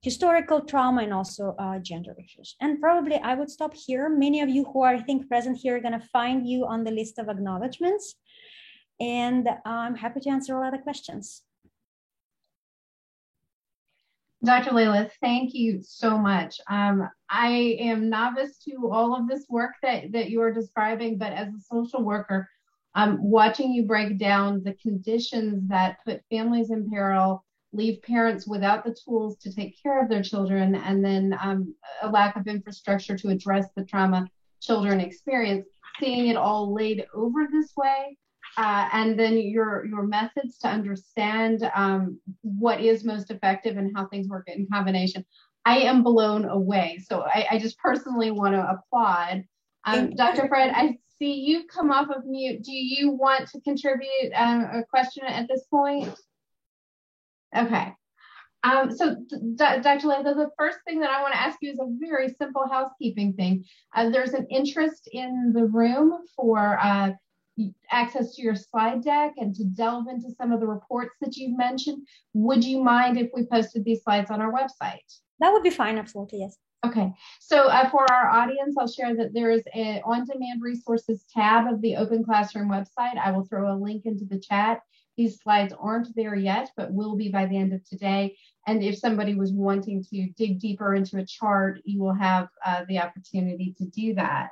historical trauma and also gender issues. And probably I would stop here. Many of you who are, I think, present here are going to find you on the list of acknowledgements. And I'm happy to answer all other questions. Dr. Layla, thank you so much. I am novice to all of this work that you are describing, but as a social worker, watching you break down the conditions that put families in peril, leave parents without the tools to take care of their children, and then a lack of infrastructure to address the trauma children experience, seeing it all laid over this way, and then your methods to understand what is most effective and how things work in combination. I am blown away. So I just personally want to applaud. Dr. Fred, I see you've come off of mute. Do you want to contribute a question at this point? Okay. So Dr. Layla, the first thing that I want to ask you is a very simple housekeeping thing. There's an interest in the room for access to your slide deck and to delve into some of the reports that you've mentioned. Would you mind if we posted these slides on our website? That would be fine, absolutely, yes. Okay, so for our audience, I'll share that there is an on-demand resources tab of the Open Classroom website. I will throw a link into the chat. These slides aren't there yet, but will be by the end of today. And if somebody was wanting to dig deeper into a chart, you will have the opportunity to do that.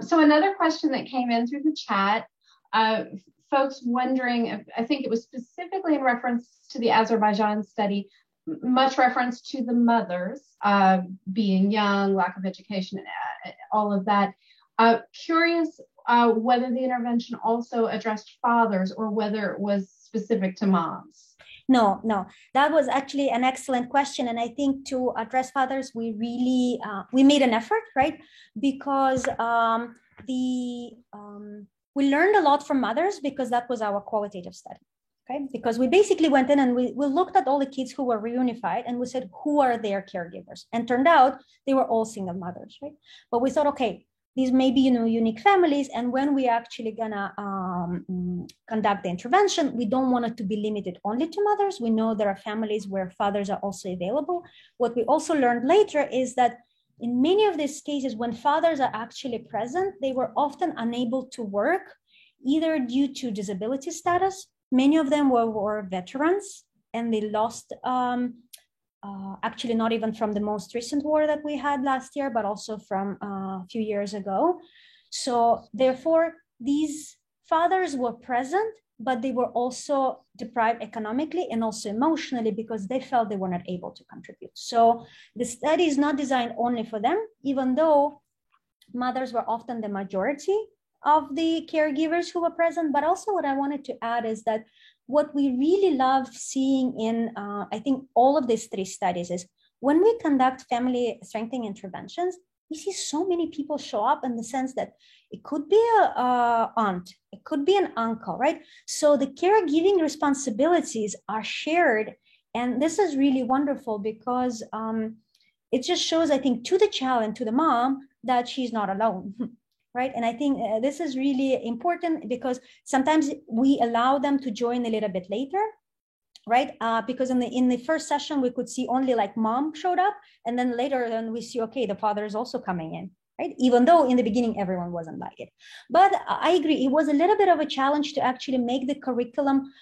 So another question that came in through the chat, folks wondering, I think it was specifically in reference to the Azerbaijan study, much reference to the mothers being young, lack of education, all of that. Curious whether the intervention also addressed fathers or whether it was specific to moms. No, that was actually an excellent question. And I think to address fathers, we really, we made an effort, right? Because we learned a lot from mothers because that was our qualitative study. Okay, because we basically went in and we looked at all the kids who were reunified and we said, who are their caregivers? And turned out they were all single mothers, right? But we thought, okay, these may be, unique families. And when we actually gonna conduct the intervention, we don't want it to be limited only to mothers. We know there are families where fathers are also available. What we also learned later is that in many of these cases, when fathers are actually present, they were often unable to work, either due to disability status. Many of them were veterans and they lost, actually not even from the most recent war that we had last year, but also from a few years ago. So therefore, these fathers were present, but they were also deprived economically and also emotionally because they felt they were not able to contribute. So the study is not designed only for them, even though mothers were often the majority of the caregivers who were present. But also what I wanted to add is that what we really love seeing in, I think, all of these 3 studies is when we conduct family strengthening interventions, we see so many people show up in the sense that it could be an aunt, it could be an uncle, right? So the caregiving responsibilities are shared. And this is really wonderful because it just shows, I think, to the child and to the mom that she's not alone. Right. And I think this is really important because sometimes we allow them to join a little bit later. Right. Because in the first session, we could see only like mom showed up. And then later then we see, OK, the father is also coming in. Right. Even though in the beginning, everyone was invited. But I agree. It was a little bit of a challenge to actually make the curriculum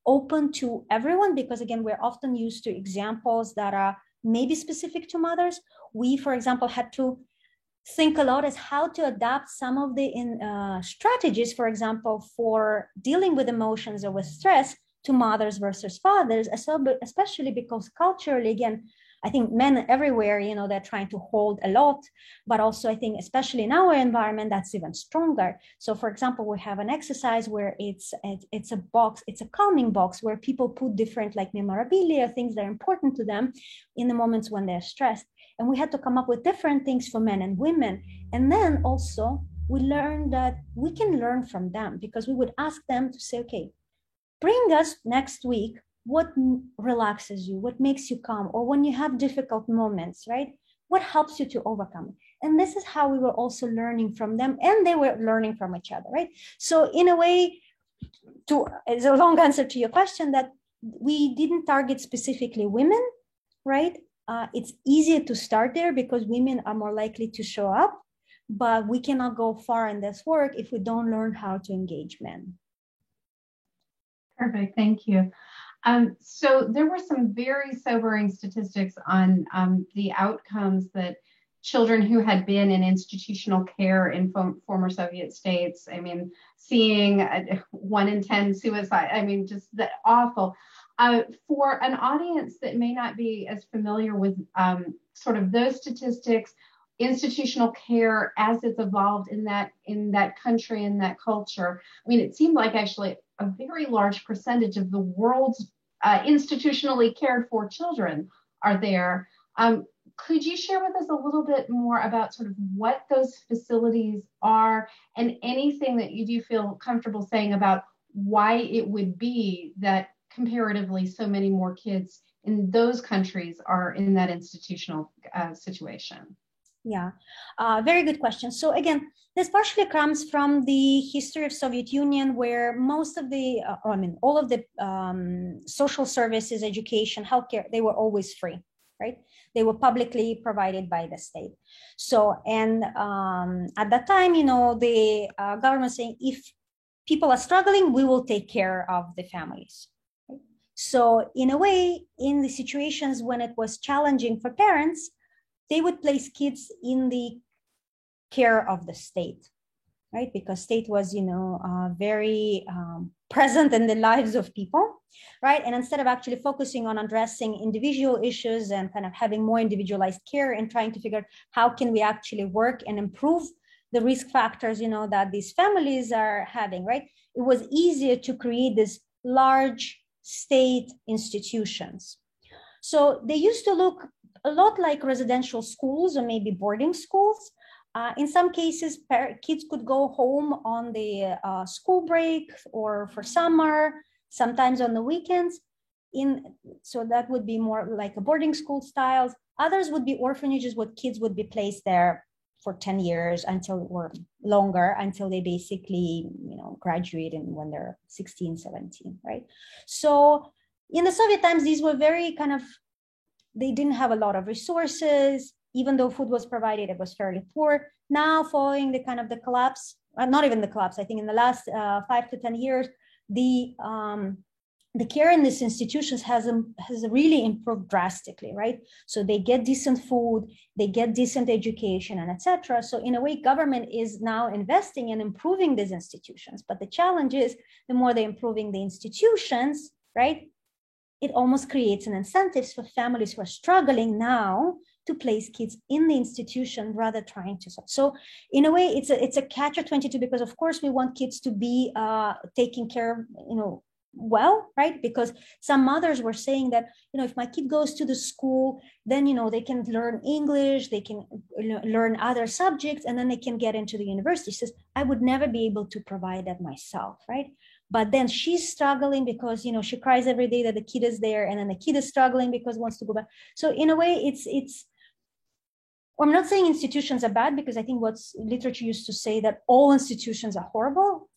open to everyone, because, again, we're often used to examples that are maybe specific to mothers. We, for example, had to think a lot as how to adapt some of the strategies, for example, for dealing with emotions or with stress to mothers versus fathers, especially because culturally, again, I think men everywhere, they're trying to hold a lot, but also I think, especially in our environment, that's even stronger. So, for example, we have an exercise where it's a box, it's a calming box where people put different like memorabilia, things that are important to them in the moments when they're stressed. And we had to come up with different things for men and women. And then also we learned that we can learn from them, because we would ask them to say, okay, bring us next week what relaxes you, what makes you calm, or when you have difficult moments, right? What helps you to overcome? And this is how we were also learning from them, and they were learning from each other, right? So in a way, it's a long answer to your question, that we didn't target specifically women, right? It's easier to start there because women are more likely to show up, but we cannot go far in this work if we don't learn how to engage men. Perfect, thank you. So there were some very sobering statistics on the outcomes that children who had been in institutional care in former Soviet states. I mean, seeing 1 in 10 suicide. I mean, just the awful. For an audience that may not be as familiar with sort of those statistics, institutional care as it's evolved in that country, in that culture. I mean, it seemed like actually a very large percentage of the world's institutionally cared for children are there. Could you share with us a little bit more about sort of what those facilities are and anything that you do feel comfortable saying about why it would be that comparatively so many more kids in those countries are in that institutional situation? Yeah, very good question. So again, this partially comes from the history of Soviet Union, where most of the, all of the social services, education, healthcare, they were always free, right? They were publicly provided by the state. So, and at that time, the government saying, if people are struggling, we will take care of the families. Right? So in a way, in the situations when it was challenging for parents, they would place kids in the care of the state, right? Because state was, very present in the lives of people, right? And instead of actually focusing on addressing individual issues and kind of having more individualized care and trying to figure out how can we actually work and improve the risk factors, that these families are having, right? It was easier to create these large state institutions. So they used to look a lot like residential schools or maybe boarding schools. In some cases, kids could go home on the school break or for summer, sometimes on the weekends. So that would be more like a boarding school styles. Others would be orphanages where kids would be placed there for 10 years or longer until they basically, graduate when they're 16, 17, right? So in the Soviet times, these were very they didn't have a lot of resources. Even though food was provided, it was fairly poor. Now, following the the collapse, not even the collapse, I think in the last 5 to 10 years, the care in these institutions has really improved drastically, right? So they get decent food, they get decent education, and etc. So in a way, government is now investing in improving these institutions. But the challenge is, the more they're improving the institutions, right, it almost creates an incentive for families who are struggling now to place kids in the institution rather trying to. So in a way, it's a catch-22, because of course we want kids to be taken care of, well, right? Because some mothers were saying that, if my kid goes to the school, then, they can learn English, they can learn other subjects, and then they can get into the university. She says, I would never be able to provide that myself, right? But then she's struggling because, she cries every day that the kid is there, and then the kid is struggling because wants to go back. So in a way, I'm not saying institutions are bad, because I think what's literature used to say that all institutions are horrible.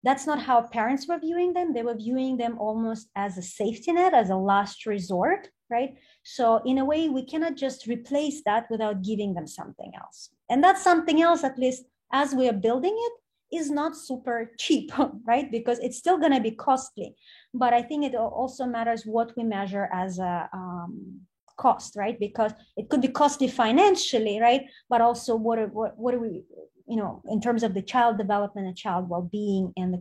That's not how parents were viewing them. They were viewing them almost as a safety net, as a last resort, right? So in a way, we cannot just replace that without giving them something else. And that something else, at least as we are building it, is not super cheap, right? Because it's still going to be costly. But I think it also matters what we measure as a cost, right? Because it could be costly financially, right? But also what are we, in terms of the child development and child well-being and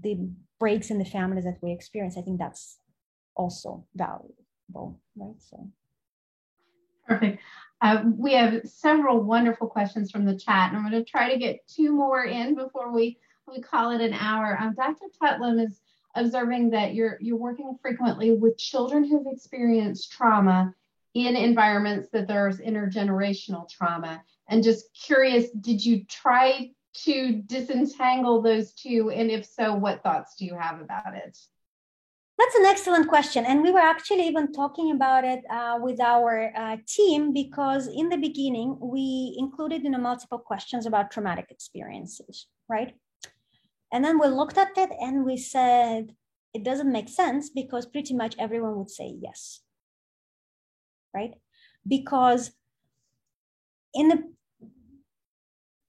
the breaks in the families that we experience. I think that's also valuable, right? So. Perfect. We have several wonderful questions from the chat, and I'm going to try to get 2 more in before we call it an hour. Dr. Tutlam is observing that you're working frequently with children who've experienced trauma in environments that there's intergenerational trauma. And just curious, did you try to disentangle those two? And if so, what thoughts do you have about it? That's an excellent question. And we were actually even talking about it with our team, because in the beginning, we included multiple questions about traumatic experiences, right? And then we looked at it and we said, it doesn't make sense, because pretty much everyone would say yes, right? Because in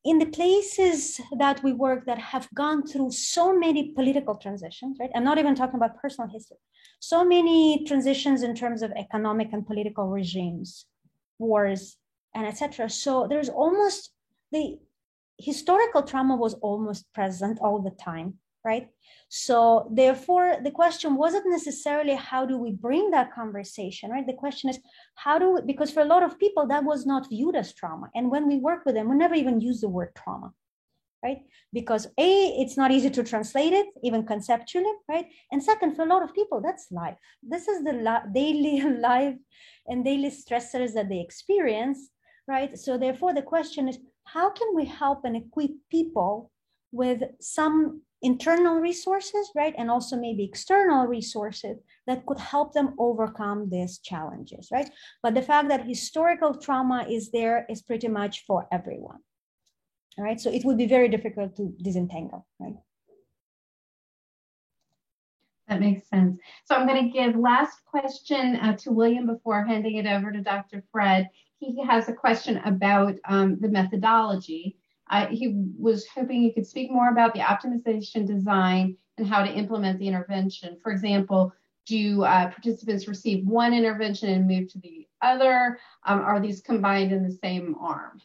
in the places that we work that have gone through so many political transitions, right? I'm not even talking about personal history. So many transitions in terms of economic and political regimes, wars, and etc. So there's almost the historical trauma was almost present all the time, right? So therefore, the question wasn't necessarily how do we bring that conversation, right? The question is how do we, because for a lot of people that was not viewed as trauma. And when we work with them, we never even use the word trauma, right? Because it's not easy to translate it, even conceptually, right? And second, for a lot of people, that's life. This is the daily life and daily stressors that they experience, right? So therefore, the question is, how can we help and equip people with some internal resources, right? And also maybe external resources that could help them overcome these challenges, right? But the fact that historical trauma is there is pretty much for everyone, all right? So it would be very difficult to disentangle, right? That makes sense. So I'm going to give last question to William before handing it over to Dr. Fred. He has a question about the methodology. He was hoping you could speak more about the optimization design and how to implement the intervention. For example, do participants receive one intervention and move to the other? Are these combined in the same arm?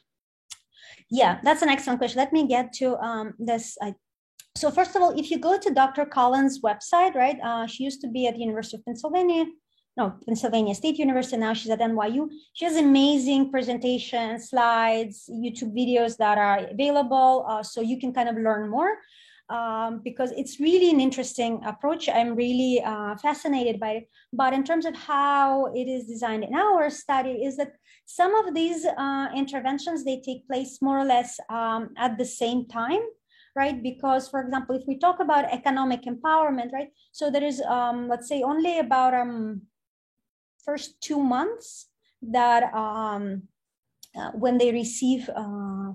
Yeah, that's an excellent question. Let me get to this. So first of all, if you go to Dr. Collins' website, right? She used to be at the University of Pennsylvania. No, Pennsylvania State University. Now she's at NYU. She has amazing presentations, slides, YouTube videos that are available. So you can kind of learn more because it's really an interesting approach. I'm really fascinated by it. But in terms of how it is designed in our study is that some of these interventions, they take place more or less at the same time, right? Because, for example, if we talk about economic empowerment, right? So there is, let's say, only about first 2 months that when they receive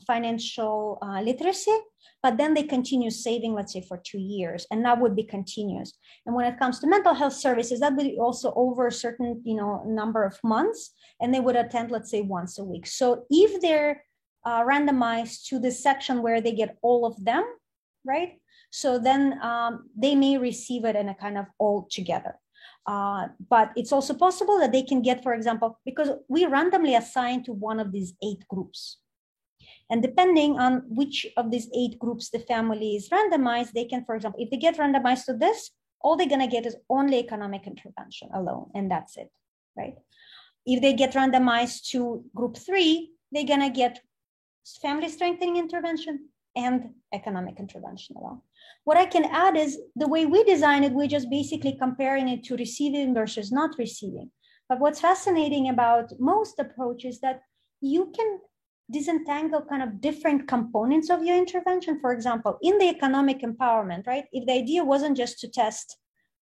financial literacy, but then they continue saving, let's say, for 2 years, and that would be continuous. And when it comes to mental health services, that would be also over a certain, number of months, and they would attend, let's say, once a week. So if they're randomized to the section where they get all of them, right? So then they may receive it in a kind of all together. But it's also possible that they can get, for example, because we randomly assign to one of these 8 groups. And depending on which of these 8 groups the family is randomized, they can, for example, if they get randomized to this, all they're gonna get is only economic intervention alone, and that's it, right? If they get randomized to group 3, they're gonna get family strengthening intervention and economic intervention alone. What I can add is the way we design it, we're just basically comparing it to receiving versus not receiving. But what's fascinating about most approaches is that you can disentangle kind of different components of your intervention. For example, in the economic empowerment, right? If the idea wasn't just to test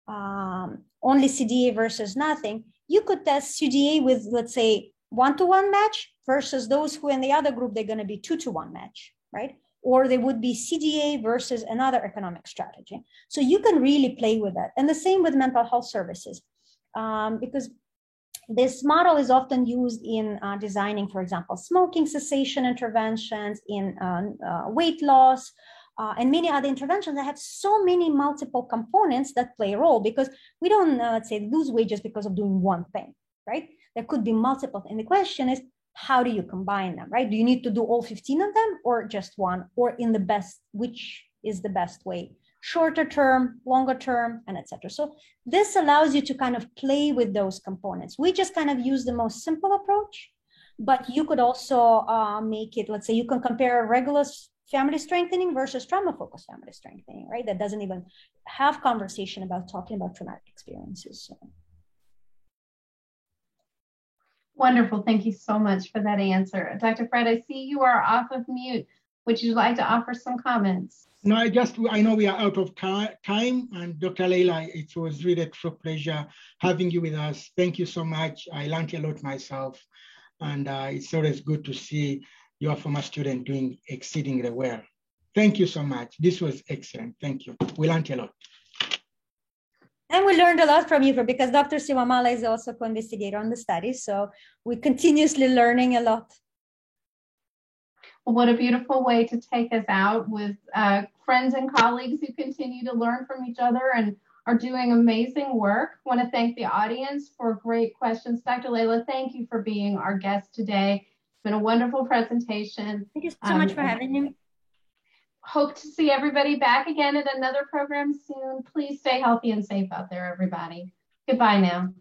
only CDA versus nothing, you could test CDA with, let's say, 1-to-1 match versus those who in the other group, they're going to be 2-to-1 match, right? Or they would be CDA versus another economic strategy. So you can really play with that. And the same with mental health services, because this model is often used in designing, for example, smoking cessation interventions, in weight loss, and many other interventions that have so many multiple components that play a role, because we don't, let's say, lose weight just because of doing one thing, right? There could be multiple. And the question is, how do you combine them, right? Do you need to do all 15 of them or just one, or in the best, which is the best way? Shorter term, longer term, and etc. So this allows you to kind of play with those components. We just kind of use the most simple approach, but you could also make it, let's say you can compare regular family strengthening versus trauma-focused family strengthening, right? That doesn't even have conversation about talking about traumatic experiences. So. Wonderful. Thank you so much for that answer. Dr. Fred, I see you are off of mute. Would you like to offer some comments? No, I know we are out of time. And Dr. Leila, it was really a true pleasure having you with us. Thank you so much. I learned a lot myself. And it's always good to see your former student doing exceedingly well. Thank you so much. This was excellent. Thank you. We learned a lot. And we learned a lot from you, because Dr. Siwamala is also co-investigator on the study. So we're continuously learning a lot. Well, what a beautiful way to take us out with friends and colleagues who continue to learn from each other and are doing amazing work. I want to thank the audience for great questions. Dr. Layla, thank you for being our guest today. It's been a wonderful presentation. Thank you so much for having me. Hope to see everybody back again at another program soon. Please stay healthy and safe out there, everybody. Goodbye now.